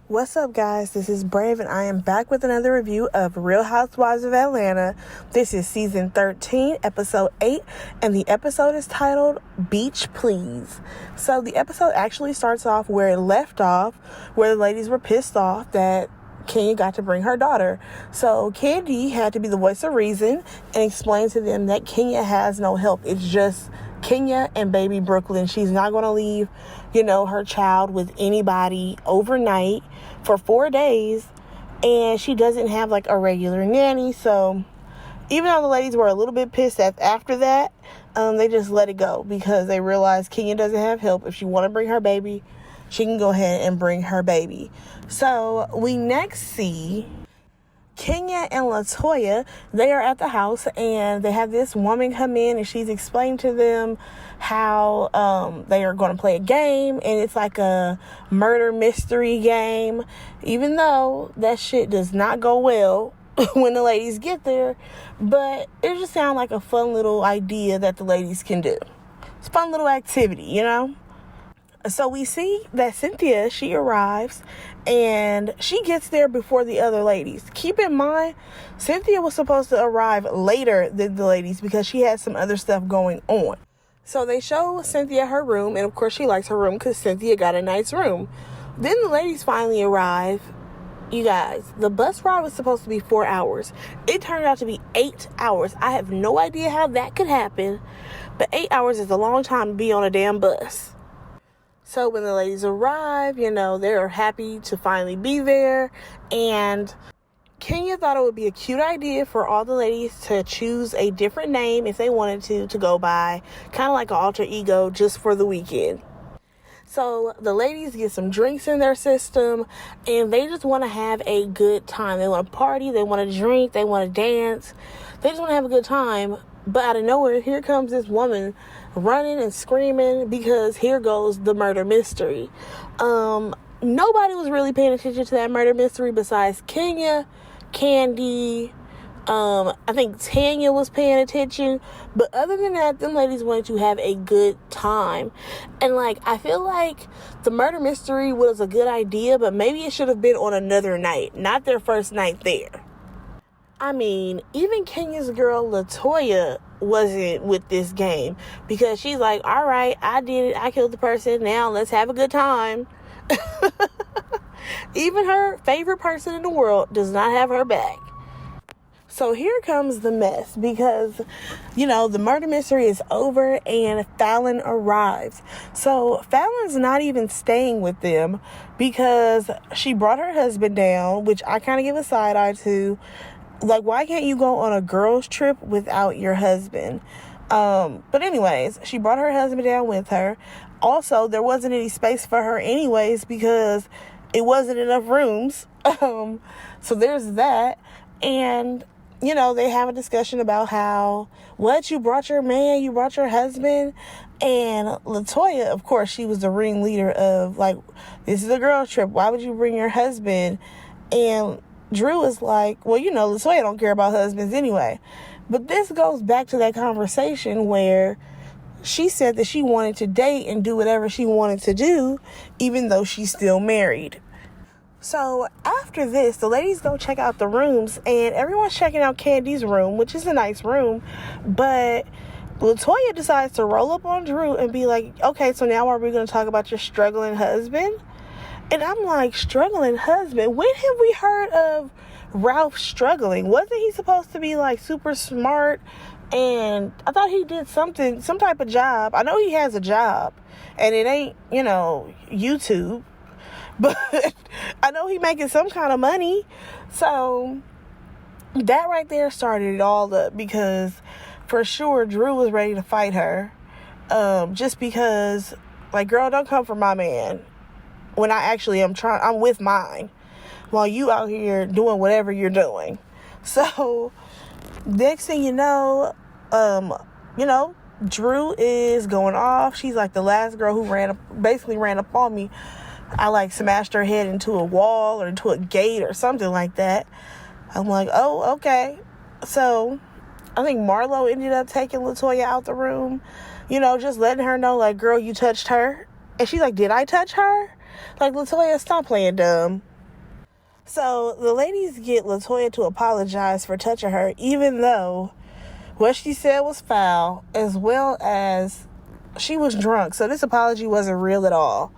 What's up, guys? This is Brave, and I am back with another review of Real Housewives of Atlanta. This is season 13, episode 8, and the episode is titled Beach Please. So the episode actually starts off where it left off, where the ladies were pissed off that Kenya got to bring her daughter. So Candy had to be the voice of reason and explain to them that Kenya has no help. It's just Kenya and baby Brooklyn. She's not going to leave, her child with anybody overnight for 4 days, and she doesn't have like a regular nanny. So even though the ladies were a little bit pissed after that, they just let it go because they realized Kenya doesn't have help. If she want to bring her baby, she can go ahead and bring her baby. So we next see Kenya and LaToya. They are at the house and they have this woman come in and she's explained to them how they are going to play a game, and it's like a murder mystery game, even though that shit does not go well when the ladies get there. But it just sounds like a fun little idea that the ladies can do. It's a fun little activity, So we see that Cynthia, she arrives and she gets there before the other ladies. Keep in mind, Cynthia was supposed to arrive later than the ladies because she had some other stuff going on. So they show Cynthia her room, and of course she likes her room because Cynthia got a nice room. Then the ladies finally arrive. You guys, the bus ride was supposed to be 4 hours. It turned out to be 8 hours. I have no idea how that could happen, but 8 hours is a long time to be on a damn bus. So when the ladies arrive, they're happy to finally be there. And Kenya thought it would be a cute idea for all the ladies to choose a different name if they wanted to go by, kind of like an alter ego just for the weekend. So the ladies get some drinks in their system and they just want to have a good time. They want to party, they want to drink, they want to dance. They just want to have a good time. But out of nowhere, here comes this woman running and screaming because here goes the murder mystery. Nobody was really paying attention to that murder mystery besides Kenya, Candy. I think Tanya was paying attention. But other than that, them ladies wanted to have a good time. And I feel like the murder mystery was a good idea, but maybe it should have been on another night, not their first night there. I mean, even Kenya's girl LaToya wasn't with this game because she's like, all right, I did it. I killed the person. Now let's have a good time. Even her favorite person in the world does not have her back. So here comes the mess because, the murder mystery is over and Fallon arrives. So Fallon's not even staying with them because she brought her husband down, which I kind of give a side eye to. Why can't you go on a girls trip without your husband? But anyways, she brought her husband down with her. Also, there wasn't any space for her anyways because it wasn't enough rooms. So there's that. And, they have a discussion about how, you brought your man, you brought your husband. And LaToya, of course, she was the ringleader of, this is a girls trip. Why would you bring your husband? And Drew is like, LaToya don't care about husbands anyway. But this goes back to that conversation where she said that she wanted to date and do whatever she wanted to do, even though she's still married. So after this, the ladies go check out the rooms, and everyone's checking out Candy's room, which is a nice room. But LaToya decides to roll up on Drew and be like, okay, so now are we going to talk about your struggling husband? And I'm like, struggling husband? When have we heard of Ralph struggling? Wasn't he supposed to be super smart? And I thought he did some type of job. I know he has a job and it ain't, YouTube, but I know he making some kind of money. So that right there started it all up because for sure Drew was ready to fight her. Just because girl, don't come for my man. When I actually I'm with mine while you out here doing whatever you're doing. So next thing you know, Drew is going off. She's like the last girl who basically ran up on me. I smashed her head into a wall or into a gate or something like that. I'm like, oh, okay. So I think Marlo ended up taking LaToya out the room, just letting her know, girl, you touched her. And she's like, did I touch her? LaToya, stop playing dumb. So the ladies get LaToya to apologize for touching her, even though what she said was foul, as well as she was drunk. So this apology wasn't real at all.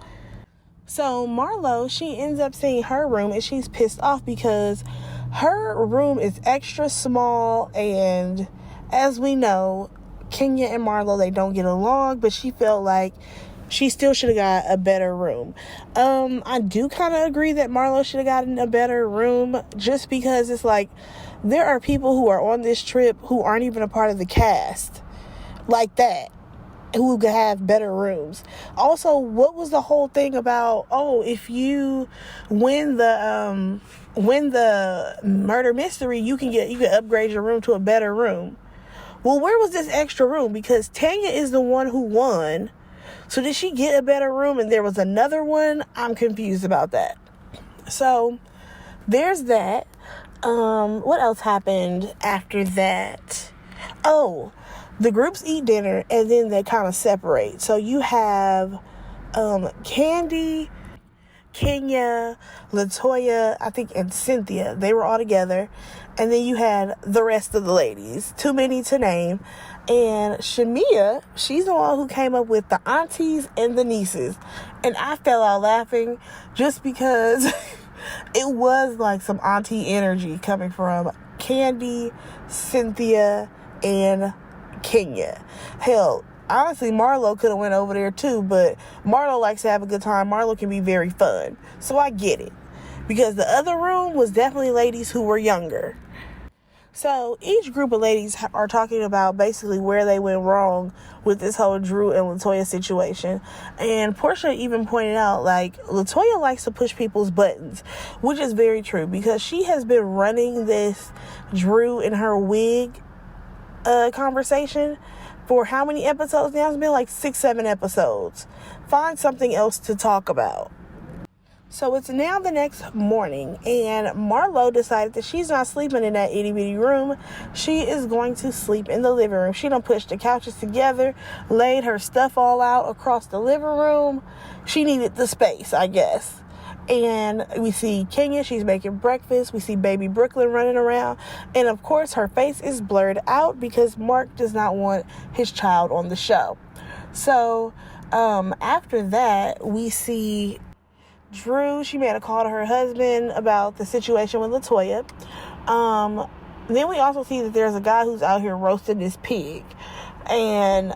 So Marlo, she ends up seeing her room, and she's pissed off because her room is extra small, and as we know, Kenya and Marlo, they don't get along, but she felt like she still should have got a better room. I do kind of agree that Marlo should have gotten a better room, just because it's like there are people who are on this trip who aren't even a part of the cast like that, who could have better rooms. Also, what was the whole thing about, if you win the murder mystery, you can upgrade your room to a better room. Well, where was this extra room? Because Tanya is the one who won. So did she get a better room and there was another one? I'm confused about that. So there's that. What else happened after that? Oh, the groups eat dinner and then they kind of separate. So you have Candy, Kenya, LaToya, I think, and Cynthia. They were all together. And then you had the rest of the ladies. Too many to name. And Shamia, she's the one who came up with the aunties and the nieces. And I fell out laughing just because it was like some auntie energy coming from Candy, Cynthia, and Kenya. Hell, honestly, Marlo could have went over there too, but Marlo likes to have a good time. Marlo can be very fun. So I get it. Because the other room was definitely ladies who were younger. So each group of ladies are talking about basically where they went wrong with this whole Drew and LaToya situation. And Portia even pointed out, like, LaToya likes to push people's buttons, which is very true, because she has been running this Drew in her wig conversation for how many episodes now? It's been like 6-7 episodes. Find something else to talk about. So it's now the next morning, and Marlo decided that she's not sleeping in that itty bitty room. She is going to sleep in the living room. She done pushed the couches together, laid her stuff all out across the living room. She needed the space, I guess. And we see Kenya, she's making breakfast. We see baby Brooklyn running around. And of course, her face is blurred out because Mark does not want his child on the show. So after that, we see Drew. She made a call to her husband about the situation with LaToya. Then we also see that there's a guy who's out here roasting this pig. And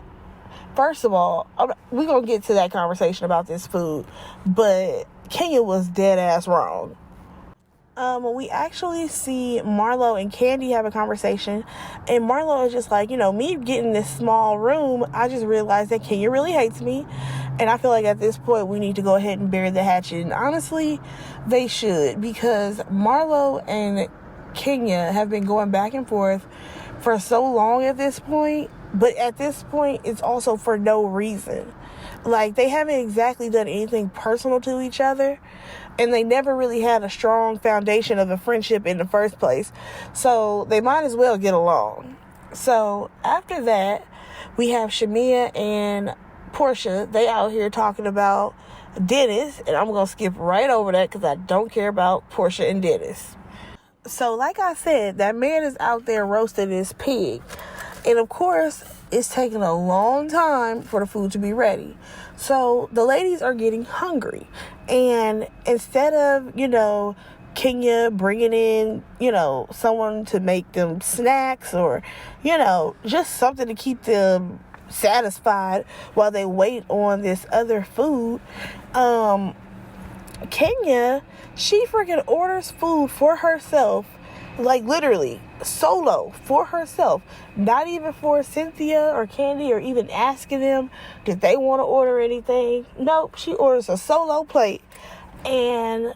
first of all, we're going to get to that conversation about this food, but Kenya was dead ass wrong. We actually see Marlo and Candy have a conversation, and Marlo is just like, me getting this small room, I just realized that Kenya really hates me, and I feel like at this point we need to go ahead and bury the hatchet. And honestly, they should, because Marlo and Kenya have been going back and forth for so long at this point, but at this point it's also for no reason. Like, they haven't exactly done anything personal to each other, and they never really had a strong foundation of a friendship in the first place. So they might as well get along. So after that, we have Shamia and Portia. They out here talking about Dennis, and I'm going to skip right over that because I don't care about Portia and Dennis. So like I said, that man is out there roasting this pig. And of course, it's taking a long time for the food to be ready. So the ladies are getting hungry. And instead of, Kenya bringing in, someone to make them snacks or, just something to keep them satisfied while they wait on this other food, Kenya, she freaking orders food for herself, like literally solo for herself, not even for Cynthia or Candy or even asking them did they want to order anything. Nope, she orders a solo plate, and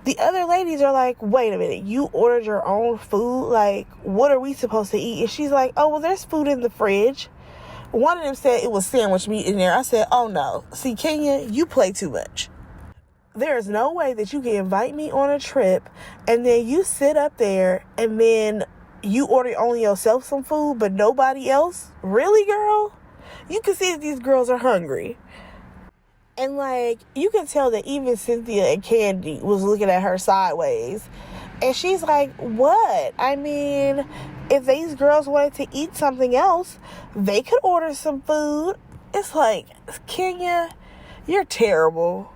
the other ladies are like, wait a minute, you ordered your own food? Like, what are we supposed to eat? And she's like, oh, well, there's food in the fridge. One of them said it was sandwich meat in there. I said, oh no, see, Kenya, you play too much. There is no way that you can invite me on a trip and then you sit up there and then you order only yourself some food but nobody else. Really, girl? You can see that these girls are hungry. And, like, you can tell that even Cynthia and Candy was looking at her sideways. And she's like, what? I mean, if these girls wanted to eat something else, they could order some food. It's like, Kenya, you're terrible.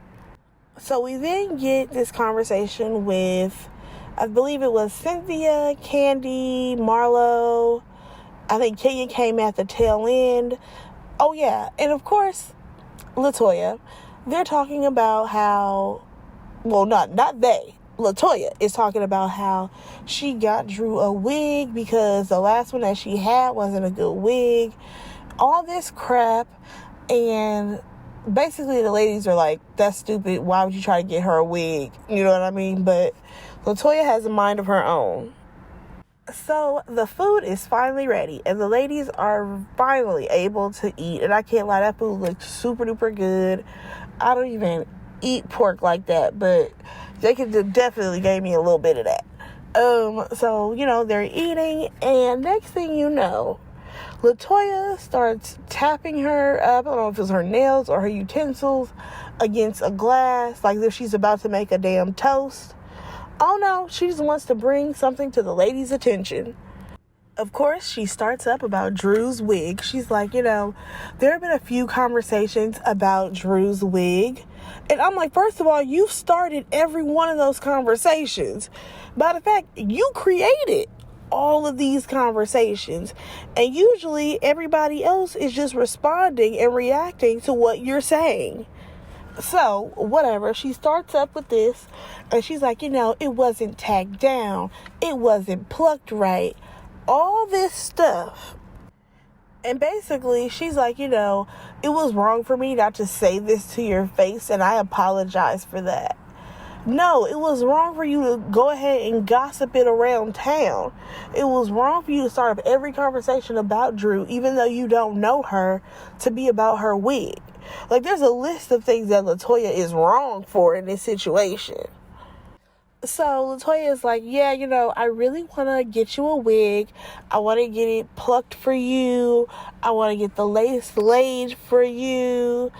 So we then get this conversation with, I believe it was Cynthia, Candy, Marlo. I think Kenya came at the tail end. Oh, yeah. And, of course, LaToya. They're talking about how, well, not they. LaToya is talking about how she got Drew a wig because the last one that she had wasn't a good wig. All this crap. And basically the ladies are like, that's stupid. Why would you try to get her a wig? You know what I mean? But LaToya has a mind of her own. So the food is finally ready and the ladies are finally able to eat. And I can't lie, that food looks super duper good. I don't even eat pork like that, but they could definitely gave me a little bit of that. So, you know, they're eating, and next thing you know, LaToya starts tapping her up, I don't know if it's her nails or her utensils, against a glass, like if she's about to make a damn toast. Oh no, she just wants to bring something to the ladies' attention. Of course, she starts up about Drew's wig. She's like, you know, there have been a few conversations about Drew's wig. And I'm like, first of all, you've started every one of those conversations. Matter of fact, you created all of these conversations. And usually everybody else is just responding and reacting to what you're saying. So, whatever, she starts up with this, and she's like, you know, it wasn't tacked down. It wasn't plucked right. All this stuff. And basically, she's like, you know, it was wrong for me not to say this to your face, and I apologize for that. No, it was wrong for you to go ahead and gossip it around town. It was wrong for you to start up every conversation about Drew, even though you don't know her, to be about her wig. Like, there's a list of things that LaToya is wrong for in this situation. So LaToya is like, yeah, you know, I really want to get you a wig. I want to get it plucked for you. I want to get the lace laid for you.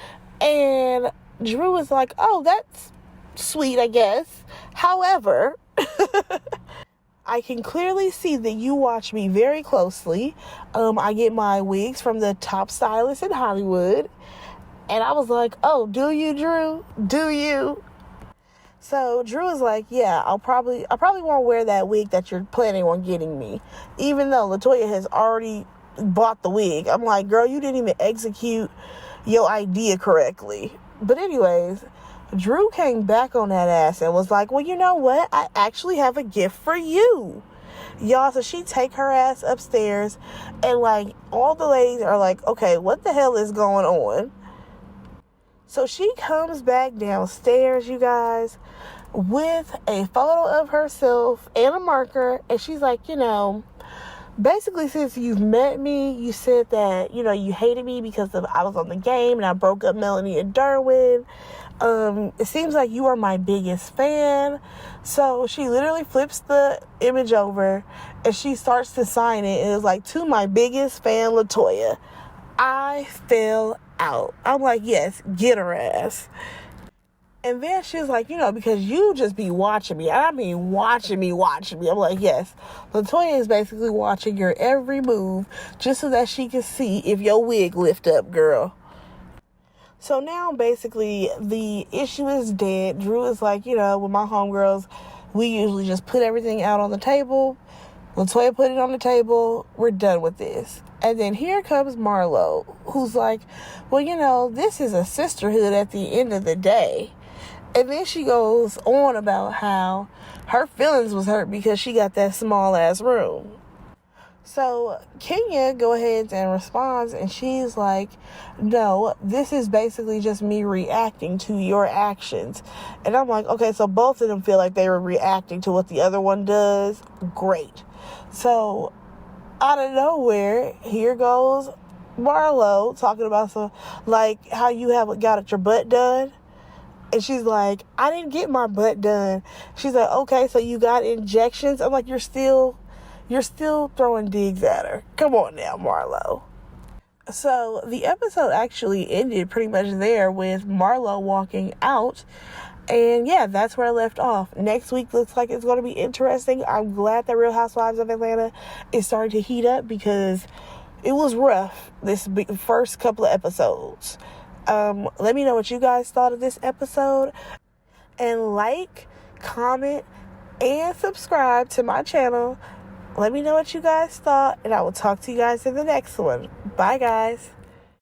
And Drew is like, oh, that's sweet, I guess. However, I can clearly see that you watch me very closely. I get my wigs from the top stylist in Hollywood. And I was like, oh, do you, Drew? Do you? So Drew is like, yeah, I probably won't wear that wig that you're planning on getting me. Even though LaToya has already bought the wig. I'm like, girl, you didn't even execute your idea correctly. But anyways, Drew came back on that ass and was like, well, you know what? I actually have a gift for you. Y'all, so she take her ass upstairs and like all the ladies are like, okay, what the hell is going on? So she comes back downstairs, you guys, with a photo of herself and a marker. And she's like, you know, basically since you've met me, you said that, you know, you hated me because I was on the game and I broke up Melanie and Derwin. It seems like you are my biggest fan. So she literally flips the image over and she starts to sign it. And it's like, to my biggest fan, LaToya. I fell out. I'm like, yes, get her ass. And then she's like, you know, because you just be watching me. I mean, watching me. I'm like, yes. LaToya is basically watching your every move just so that she can see if your wig lift up, girl. So now, basically, the issue is dead. Drew is like, you know, with my homegirls, we usually just put everything out on the table. LaToya put it on the table. We're done with this. And then here comes Marlo, who's like, well, you know, this is a sisterhood at the end of the day. And then she goes on about how her feelings was hurt because she got that small ass room. So Kenya go ahead and responds, and she's like, no, this is basically just me reacting to your actions. And I'm like, okay, so both of them feel like they were reacting to what the other one does. Great. So out of nowhere, here goes Marlo talking about some, like, how you haven't got your butt done. And she's like, I didn't get my butt done. She's like, okay, so you got injections? I'm like, you're still throwing digs at her. Come on now, Marlo. So the episode actually ended pretty much there with Marlo walking out. And yeah, that's where I left off. Next week looks like it's going to be interesting. I'm glad that Real Housewives of Atlanta is starting to heat up because it was rough this first couple of episodes. Let me know what you guys thought of this episode. And like, comment, and subscribe to my channel. Let me know what you guys thought, and I will talk to you guys in the next one. Bye, guys.